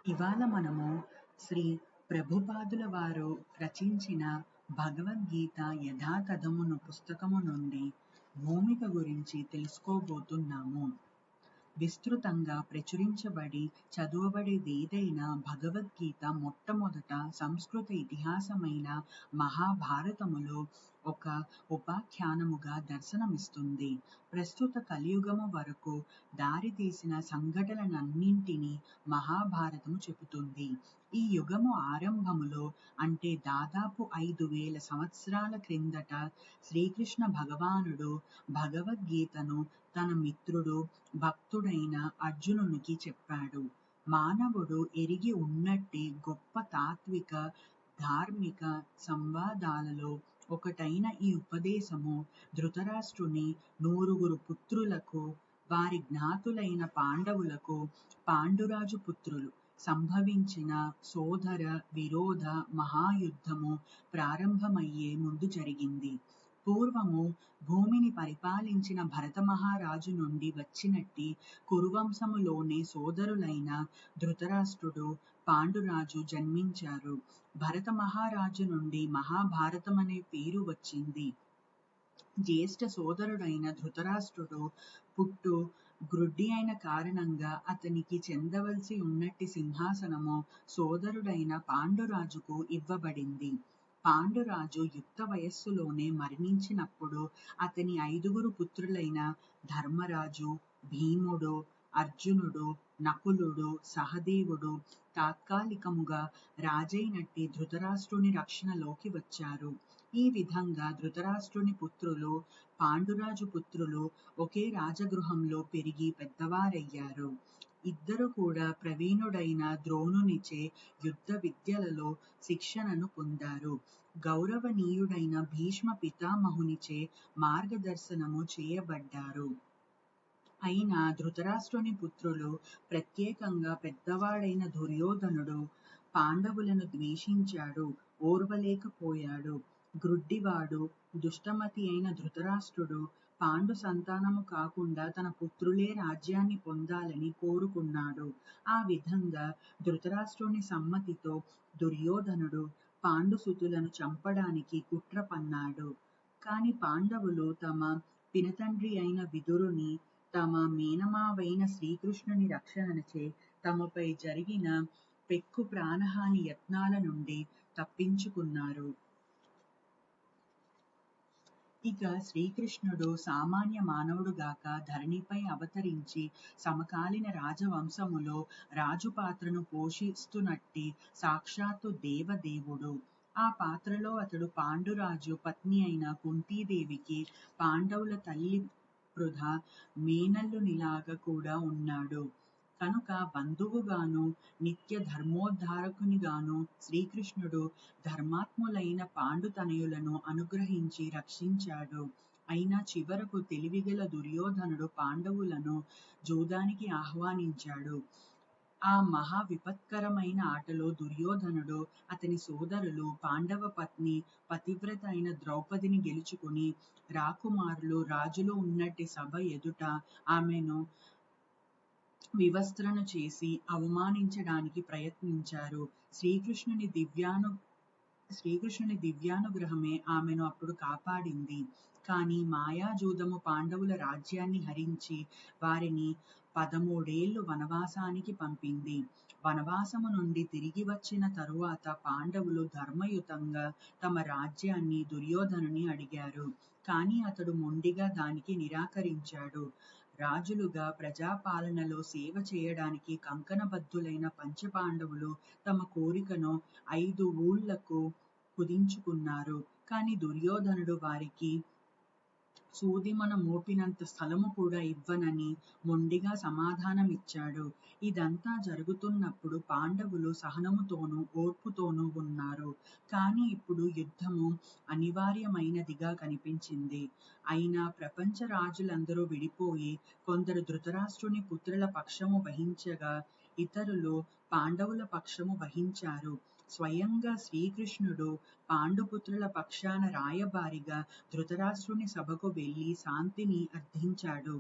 ఇవాళ మనము శ్రీ ప్రభుపాదుల వారు రచించిన భగవద్గీత యథాతథమును పుస్తకము నుండి భూమిక గురించి తెలుసుకోబోతున్నాము. విస్తృతంగా ప్రచురించబడి చదువబడేదేదైనా భగవద్గీత మొట్టమొదట సంస్కృత ఇతిహాసమైన మహాభారతములో ఒక ఉపాఖ్యానముగా దర్శనమిస్తుంది. ప్రస్తుత కలియుగము వరకు దారితీసిన సంఘటనలన్నింటినీ మహాభారతము చెబుతుంది. ఈ యుగము ఆరంభములో అంటే దాదాపు 5000 సంవత్సరాల క్రిందట శ్రీకృష్ణ భగవానుడు భగవద్గీతను తన మిత్రుడు భక్తుడైన అర్జునునికి చెప్పాడు. మానవుడు ఎరిగి ఉన్నట్టి గొప్ప తాత్విక ధార్మిక సంవాదాలలో ఒకటైన ఈ ఉపదేశము ధృతరాష్ట్రుని 9 పుత్రులకు వారి జ్ఞాతులైన పాండవులకు పాండురాజు పుత్రులు సంభవించిన సోదర విరోధ మహాయుద్ధము ప్రారంభమయ్యే ముందు జరిగింది. పూర్వము భూమిని పరిపాలించిన భరత మహారాజు నుండి వచ్చినట్టి కురువంశములోనే సోదరులైన ధృతరాష్ట్రుడు పాండురాజు జన్మించారు. భరత మహారాజు నుండి మహాభారతమనే పేరు వచ్చింది. జ్యేష్ఠ సోదరుడైన ధృతరాష్ట్రుడు పుట్టు గ్రుడ్డి అయిన కారణంగా అతనికి చెందవలసి ఉన్నట్టి సింహాసనము సోదరుడైన పాండురాజుకు ఇవ్వబడింది. పాండురాజు యుక్త వయస్సులోనే మరణించినప్పుడు అతని 5 పుత్రులైన ధర్మరాజు, భీముడు, అర్జునుడు, నకులుడు, సహదేవుడు తాత్కాలికముగా రాజైనట్టి ధృతరాష్ట్రుని రక్షణలోకి వచ్చారు. ఈ విధంగా ధృతరాష్ట్రుని పుత్రులు పాండురాజు పుత్రులు ఒకే రాజగృహంలో పెరిగి పెద్దవారయ్యారు. ఇద్దరు కూడా ప్రవీణుడైన ద్రోణునిచే యుద్ధ విద్యలలో శిక్షణను పొందారు. గౌరవనీయుడైన భీష్మ పితామహునిచే మార్గదర్శనము చేయబడ్డారు. అయినా ధృతరాష్ట్రుని పుత్రులు ప్రత్యేకంగా పెద్దవాడైన దుర్యోధనుడు పాండవులను ద్వేషించాడు, ఓర్వలేకపోయాడు. గ్రుడ్డివాడు దుష్టమతి అయిన ధృతరాష్ట్రుడు పాండు సంతానము కాకుండా తన పుత్రులే రాజ్యాన్ని పొందాలని కోరుకున్నాడు. ఆ విధంగా ధృతరాష్ట్రుని సమ్మతితో దుర్యోధనుడు పాండుసుతులను చంపడానికి కుట్ర పన్నాడు. కాని పాండవులు తమ పినతండ్రి అయిన విదురుని, తమ మేనమావైన శ్రీకృష్ణుని రక్షణచే తమపై జరిగిన పెక్కు ప్రాణహాని యత్నాల నుండి తప్పించుకున్నారు. ఇక శ్రీకృష్ణుడు సామాన్య మానవుడుగాక ధరణిపై అవతరించి సమకాలీన రాజవంశములో రాజు పాత్రను పోషిస్తున్నట్టి సాక్షాత్తు దేవదేవుడు. ఆ పాత్రలో అతడు పాండురాజు పత్ని అయిన కుంతీదేవికి పాండవుల తల్లి పృథ మేనల్లునిలాగా కూడా ఉన్నాడు. కనుక బంధువుగాను నిత్య ధర్మోద్ధారకునిగాను శ్రీకృష్ణుడు ధర్మాత్ములైన పాండుతనయులను అనుగ్రహించి రక్షించాడు. అయినా చివరకు తెలివిగల దుర్యోధనుడు పాండవులను జూదానికి ఆహ్వానించాడు. ఆ మహా విపత్కరమైన ఆటలో దుర్యోధనుడు అతని సోదరులు పాండవ పత్ని పతివ్రత అయిన ద్రౌపదిని గెలుచుకుని రాకుమారులు రాజులు ఉన్నట్టి సభ ఎదుట ఆమెను వివస్త్రను చేసి అవమానించడానికి ప్రయత్నించారు. శ్రీకృష్ణుని దివ్యానుగ్రహమే ఆమెను అప్పుడు కాపాడింది. కాని మాయాజూదము పాండవుల రాజ్యాన్ని హరించి వారిని 13 ఏళ్లు వనవాసానికి పంపింది. వనవాసము నుండి తిరిగి వచ్చిన తరువాత పాండవులు ధర్మయుతంగా తమ రాజ్యాన్ని దుర్యోధనుని అడిగారు. కాని అతడు మొండిగా దానికి నిరాకరించాడు. రాజులుగా ప్రజాపాలనలో సేవ చేయడానికి కంకణబద్ధులైన పంచపాండవులు తమ కోరికను 5 ఊళ్లకు కుదించుకున్నారు. కాని దుర్యోధనుడు వారికి సూదిమన మోపినంత స్థలము కూడా ఇవ్వనని మొండిగా సమాధానమిచ్చాడు. ఇదంతా జరుగుతున్నప్పుడు పాండవులు సహనముతోనూ ఓర్పుతోనూ ఉన్నారు. కాని ఇప్పుడు యుద్ధము అనివార్యమైనదిగా కనిపించింది. అయినా ప్రపంచ రాజులందరూ విడిపోయి కొందరు ధృతరాష్ట్రుని పుత్రుల పక్షము వహించగా ఇతరులు పాండవుల పక్షము వహించారు. స్వయంగా శ్రీకృష్ణుడు పాండుపుత్రుల పక్షాన రాయబారిగా ధృతరాష్ట్రుని సభకు వెళ్లి శాంతిని అర్థించాడు.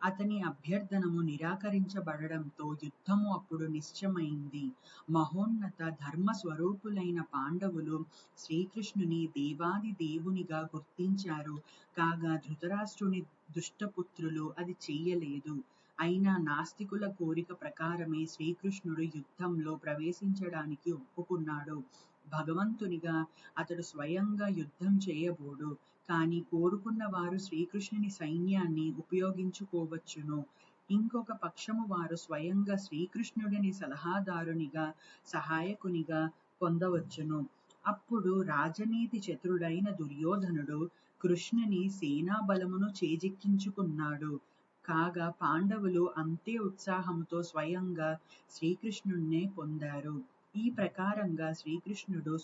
అతని అభ్యర్థనము నిరాకరించబడడంతో యుద్ధము అప్పుడు నిశ్చయమైంది. మహోన్నత ధర్మ స్వరూపులైన పాండవులు శ్రీకృష్ణుని దేవాది దేవునిగా గుర్తించారు. కాగా ధృతరాష్ట్రుని దుష్టపుత్రులు అది చెయ్యలేదు. అయినా నాస్తికుల కోరిక ప్రకారమే శ్రీకృష్ణుడు యుద్ధంలో ప్రవేశించడానికి ఒప్పుకున్నాడు. భగవంతునిగా అతడు స్వయంగా యుద్ధం చేయబోడు. కానీ కోరుకున్న వారు శ్రీకృష్ణుని సైన్యాన్ని ఉపయోగించుకోవచ్చును. ఇంకొక పక్షము వారు స్వయంగా శ్రీకృష్ణుడిని సలహాదారునిగా సహాయకునిగా పొందవచ్చును. అప్పుడు రాజనీతి చతురుడైన దుర్యోధనుడు కృష్ణుని సేనాబలమును చేజిక్కించుకున్నాడు. కాగా పాండవులు అంతే ఉత్సాహంతో స్వయంగా శ్రీకృష్ణుణ్ణే పొందారు. ఈ ప్రకారంగా శ్రీకృష్ణుడు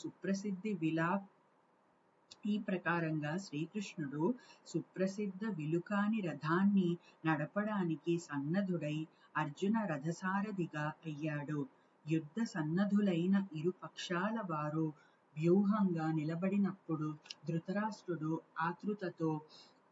సుప్రసిద్ధ విలుకాని రథాన్ని నడపడానికి సన్నద్ధుడై అర్జున రథసారథిగా అయ్యాడు. యుద్ధ సన్నద్ధులైన ఇరు పక్షాల వారు వ్యూహంగా నిలబడినప్పుడు ధృతరాష్ట్రుడు ఆతృతతో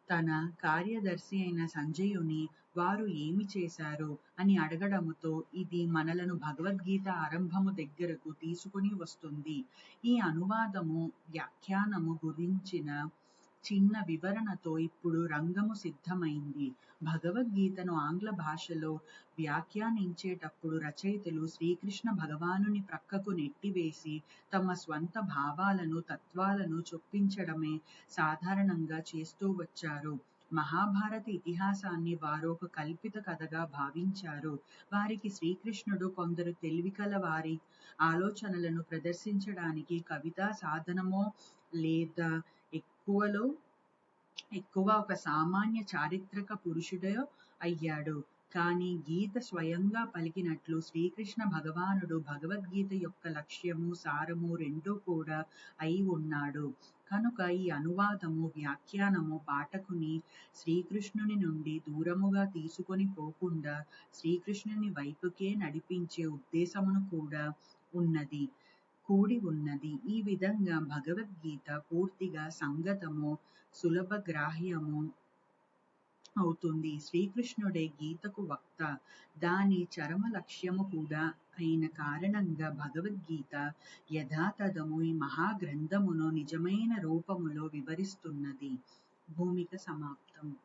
తన కార్యదర్శి అయిన సంజయుని వారు ఏమి చేశారు అని అడగడముతో ఇది మనలను భగవద్గీత ఆరంభము దగ్గరకు తీసుకుని వస్తుంది. ఈ అనువాదము వ్యాఖ్యానము గురించిన చిన్న వివరణతో ఇప్పుడు రంగము సిద్ధమైంది. భగవద్గీతను ఆంగ్ల భాషలో వ్యాఖ్యానించేటప్పుడు రచయితలు శ్రీకృష్ణ భగవానుని ప్రక్కకు నెట్టివేసి తమ స్వంత భావాలను తత్వాలను చొప్పించడమే సాధారణంగా చేస్తూ వచ్చారు. మహాభారత ఇతిహాసాన్ని వారొక కల్పిత కథగా భావించారు. వారికి శ్రీకృష్ణుడు కొందరు తెలివికల వారి ఆలోచనలను ప్రదర్శించడానికి కవితా సాధనమో లేదా ఎక్కువ ఒక సామాన్య చారిత్రక పురుషుడో అయ్యాడు. కానీ గీత స్వయంగా పలికినట్లు శ్రీకృష్ణ భగవానుడు భగవద్గీత యొక్క లక్ష్యము సారము రెండూ కూడా అయి ఉన్నాడు. కనుక ఈ అనువాదము వ్యాఖ్యానము పాఠకుని శ్రీకృష్ణుని నుండి దూరముగా తీసుకొని పోకుండా శ్రీకృష్ణుని వైపుకే నడిపించే ఉద్దేశమును కూడి ఉన్నది. ఈ విధంగా భగవద్గీత పూర్తిగా సంగతము సులభగ్రాహ్యము అవుతుంది. శ్రీకృష్ణుడే గీతకు వక్త, దాని చరమ లక్ష్యము కూడా అయిన కారణంగా భగవద్గీత యథాతథము ఈ మహాగ్రంథమును నిజమైన రూపములో వివరిస్తున్నది. భూమిక సమాప్తం.